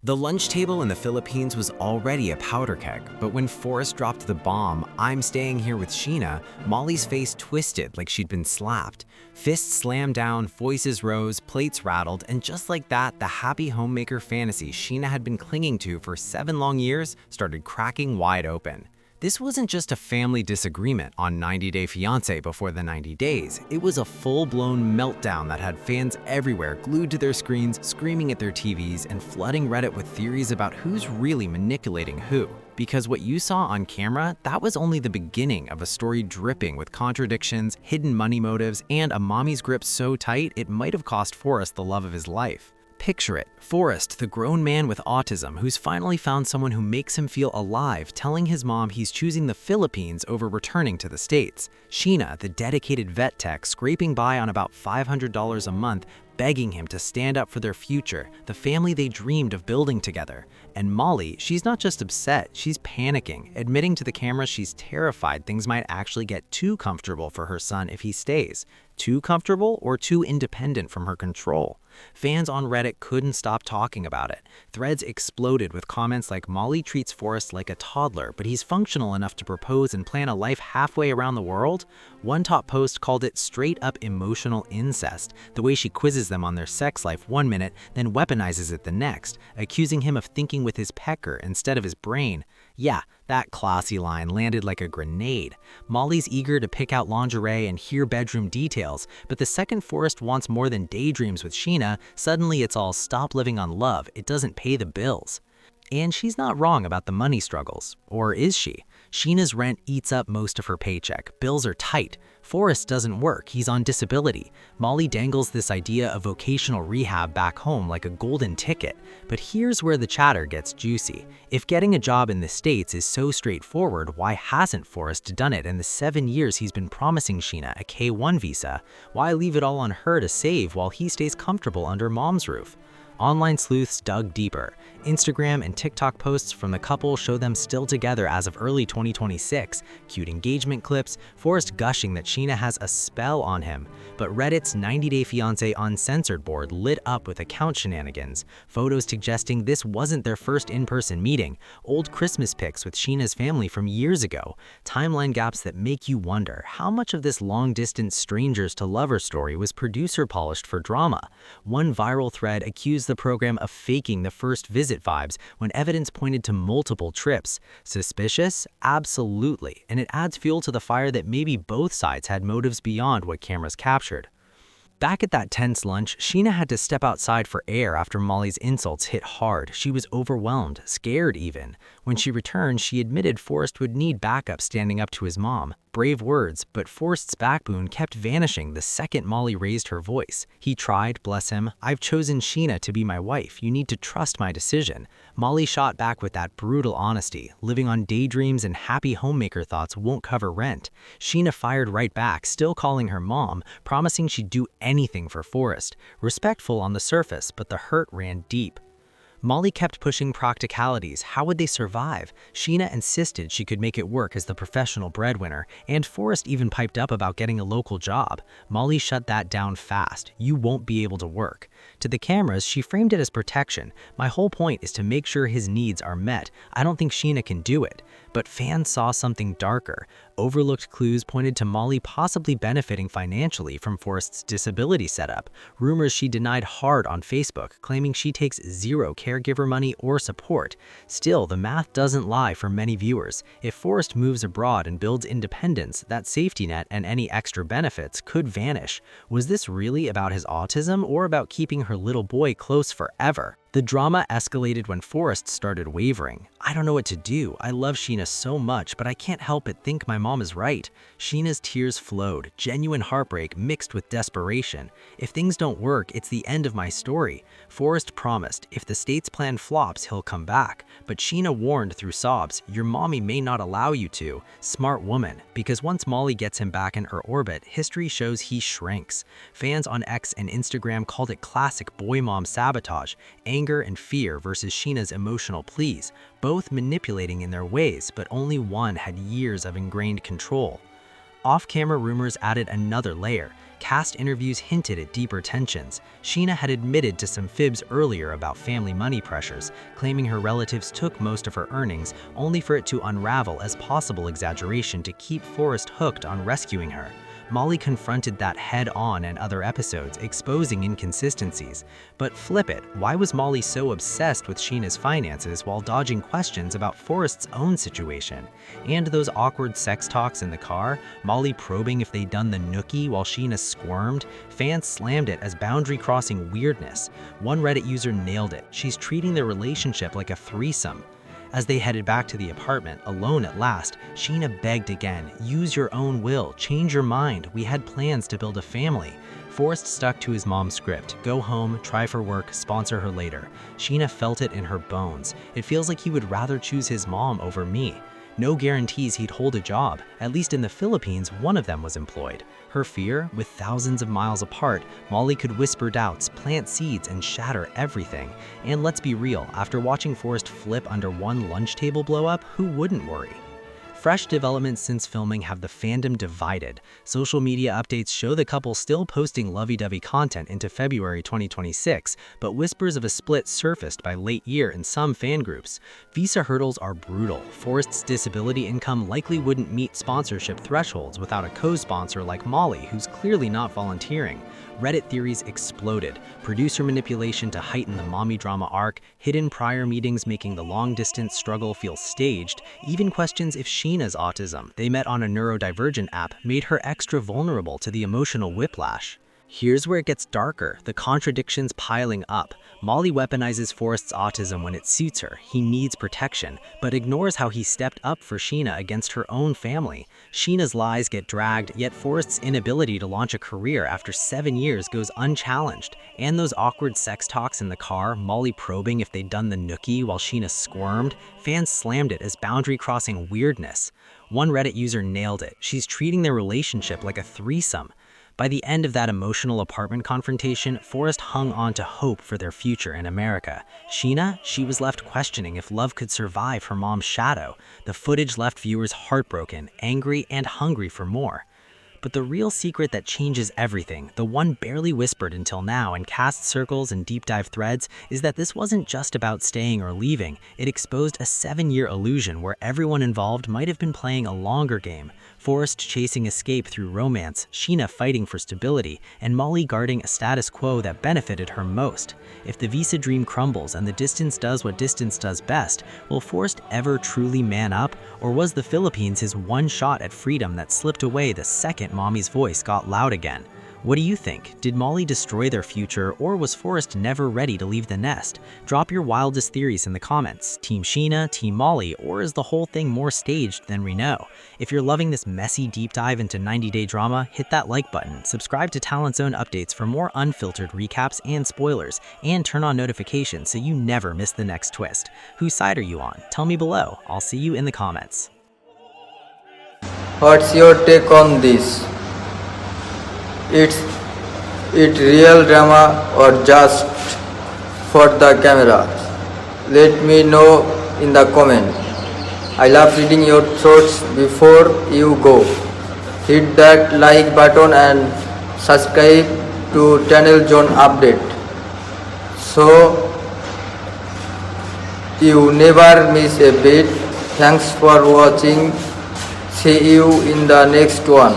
The lunch table in the Philippines was already a powder keg, but when Forrest dropped the bomb, "I'm staying here with Sheena," Molly's face twisted like she'd been slapped. Fists slammed down, voices rose, plates rattled, and just like that, the happy homemaker fantasy Sheena had been clinging to for 7 long years started cracking wide open. This wasn't just a family disagreement on 90 Day Fiance before the 90 days. It was a full-blown meltdown that had fans everywhere glued to their screens, screaming at their TVs, and flooding Reddit with theories about who's really manipulating who. Because what you saw on camera, that was only the beginning of a story dripping with contradictions, hidden money motives, and a mommy's grip so tight it might have cost Forrest the love of his life. Picture it, Forrest, the grown man with autism who's finally found someone who makes him feel alive, telling his mom he's choosing the Philippines over returning to the States. Sheena, the dedicated vet tech, scraping by on about $500 a month, begging him to stand up for their future, the family they dreamed of building together. And Molly, she's not just upset, she's panicking, admitting to the camera she's terrified things might actually get too comfortable for her son if he stays. Too comfortable or too independent from her control. Fans on Reddit couldn't stop talking about it. Threads exploded with comments like Molly treats Forrest like a toddler, but he's functional enough to propose and plan a life halfway around the world. One top post called it straight up emotional incest, the way she quizzes them on their sex life one minute, then weaponizes it the next, accusing him of thinking with his pecker instead of his brain. Yeah, that classy line landed like a grenade. Molly's eager to pick out lingerie and hear bedroom details, but the second Forrest wants more than daydreams with Sheena, suddenly it's all stop living on love, it doesn't pay the bills. And she's not wrong about the money struggles. Or is she? Sheena's rent eats up most of her paycheck. Bills are tight. Forrest doesn't work. He's on disability. Molly dangles this idea of vocational rehab back home like a golden ticket. But here's where the chatter gets juicy. If getting a job in the States is so straightforward, why hasn't Forrest done it in the 7 years he's been promising Sheena a K-1 visa? Why leave it all on her to save while he stays comfortable under mom's roof? Online sleuths dug deeper. Instagram and TikTok posts from the couple show them still together as of early 2026, cute engagement clips, Forrest gushing that Sheena has a spell on him. But Reddit's 90 Day Fiance Uncensored board lit up with account shenanigans, photos suggesting this wasn't their first in-person meeting, old Christmas pics with Sheena's family from years ago, timeline gaps that make you wonder how much of this long-distance strangers to lover story was producer polished for drama. One viral thread accused the program of faking the first visit vibes when evidence pointed to multiple trips. Suspicious? Absolutely, and it adds fuel to the fire that maybe both sides had motives beyond what cameras captured. Back at that tense lunch, Sheena had to step outside for air after Molly's insults hit hard. She was overwhelmed, scared even. When she returned, she admitted Forrest would need backup standing up to his mom. Brave words, but Forrest's backbone kept vanishing the second Molly raised her voice. He tried, bless him, "I've chosen Sheena to be my wife. You need to trust my decision." Molly shot back with that brutal honesty. Living on daydreams and happy homemaker thoughts won't cover rent. Sheena fired right back, still calling her mom, promising she'd do anything for Forrest. Respectful on the surface, but the hurt ran deep. Molly kept pushing practicalities. How would they survive? Sheena insisted she could make it work as the professional breadwinner, and Forrest even piped up about getting a local job. Molly shut that down fast. "You won't be able to work." To the cameras, she framed it as protection. "My whole point is to make sure his needs are met. I don't think Sheena can do it." But fans saw something darker. Overlooked clues pointed to Molly possibly benefiting financially from Forrest's disability setup. Rumors she denied hard on Facebook, claiming she takes zero caregiver money or support. Still, the math doesn't lie for many viewers. If Forrest moves abroad and builds independence, that safety net and any extra benefits could vanish. Was this really about his autism or about keeping her little boy close forever? The drama escalated when Forrest started wavering. "I don't know what to do. I love Sheena so much, but I can't help but think my mom is right." Sheena's tears flowed, genuine heartbreak mixed with desperation. "If things don't work, it's the end of my story." Forrest promised, if the state's plan flops, he'll come back. But Sheena warned through sobs, "Your mommy may not allow you to." Smart woman, because once Molly gets him back in her orbit, history shows he shrinks. Fans on X and Instagram called it classic boy-mom sabotage, anger and fear versus Sheena's emotional pleas, both manipulating in their ways, but only one had years of ingrained control. Off-camera rumors added another layer. Cast interviews hinted at deeper tensions. Sheena had admitted to some fibs earlier about family money pressures, claiming her relatives took most of her earnings, only for it to unravel as possible exaggeration to keep Forrest hooked on rescuing her. Molly confronted that head-on in other episodes, exposing inconsistencies. But flip it, why was Molly so obsessed with Sheena's finances while dodging questions about Forrest's own situation? And those awkward sex talks in the car, Molly probing if they'd done the nookie while Sheena squirmed, fans slammed it as boundary-crossing weirdness. One Reddit user nailed it. She's treating their relationship like a threesome. As they headed back to the apartment, alone at last, Sheena begged again, "Use your own will, change your mind, we had plans to build a family." Forrest stuck to his mom's script, go home, try for work, sponsor her later. Sheena felt it in her bones. It feels like he would rather choose his mom over me. No guarantees he'd hold a job. At least in the Philippines, one of them was employed. Her fear, with thousands of miles apart, Molly could whisper doubts, plant seeds, and shatter everything. And let's be real, after watching Forrest flip under one lunch table blow up, who wouldn't worry? Fresh developments since filming have the fandom divided. Social media updates show the couple still posting lovey-dovey content into February 2026, but whispers of a split surfaced by late year in some fan groups. Visa hurdles are brutal. Forrest's disability income likely wouldn't meet sponsorship thresholds without a co-sponsor like Molly, who's clearly not volunteering. Reddit theories exploded. Producer manipulation to heighten the mommy drama arc, hidden prior meetings making the long-distance struggle feel staged, even questions if Sheena's autism, they met on a neurodivergent app, made her extra vulnerable to the emotional whiplash. Here's where it gets darker, the contradictions piling up. Molly weaponizes Forrest's autism when it suits her. He needs protection, but ignores how he stepped up for Sheena against her own family. Sheena's lies get dragged, yet Forrest's inability to launch a career after 7 years goes unchallenged. And those awkward sex talks in the car, Molly probing if they'd done the nookie while Sheena squirmed, fans slammed it as boundary-crossing weirdness. One Reddit user nailed it. She's treating their relationship like a threesome. By the end of that emotional apartment confrontation, Forrest hung on to hope for their future in America. Sheena, she was left questioning if love could survive her mom's shadow. The footage left viewers heartbroken, angry, and hungry for more. But the real secret that changes everything, the one barely whispered until now in cast circles and deep dive threads, is that this wasn't just about staying or leaving. It exposed a 7-year illusion where everyone involved might have been playing a longer game. Forrest chasing escape through romance, Sheena fighting for stability, and Molly guarding a status quo that benefited her most. If the Visa dream crumbles and the distance does what distance does best, will Forrest ever truly man up? Or was the Philippines his one shot at freedom that slipped away the second Mommy's voice got loud again? What do you think? Did Molly destroy their future, or was Forrest never ready to leave the nest? Drop your wildest theories in the comments. Team Sheena, Team Molly, or is the whole thing more staged than we know? If you're loving this messy deep dive into 90-day drama, hit that like button, subscribe to Talent Zone updates for more unfiltered recaps and spoilers, and turn on notifications so you never miss the next twist. Whose side are you on? Tell me below. I'll see you in the comments. What's your take on this? It's it real drama or just for the camera? Let me know in the comment. I love reading your thoughts. Before you go, hit that like button and subscribe to Channel Zone Update so you never miss a beat. Thanks for watching. See you in the next one.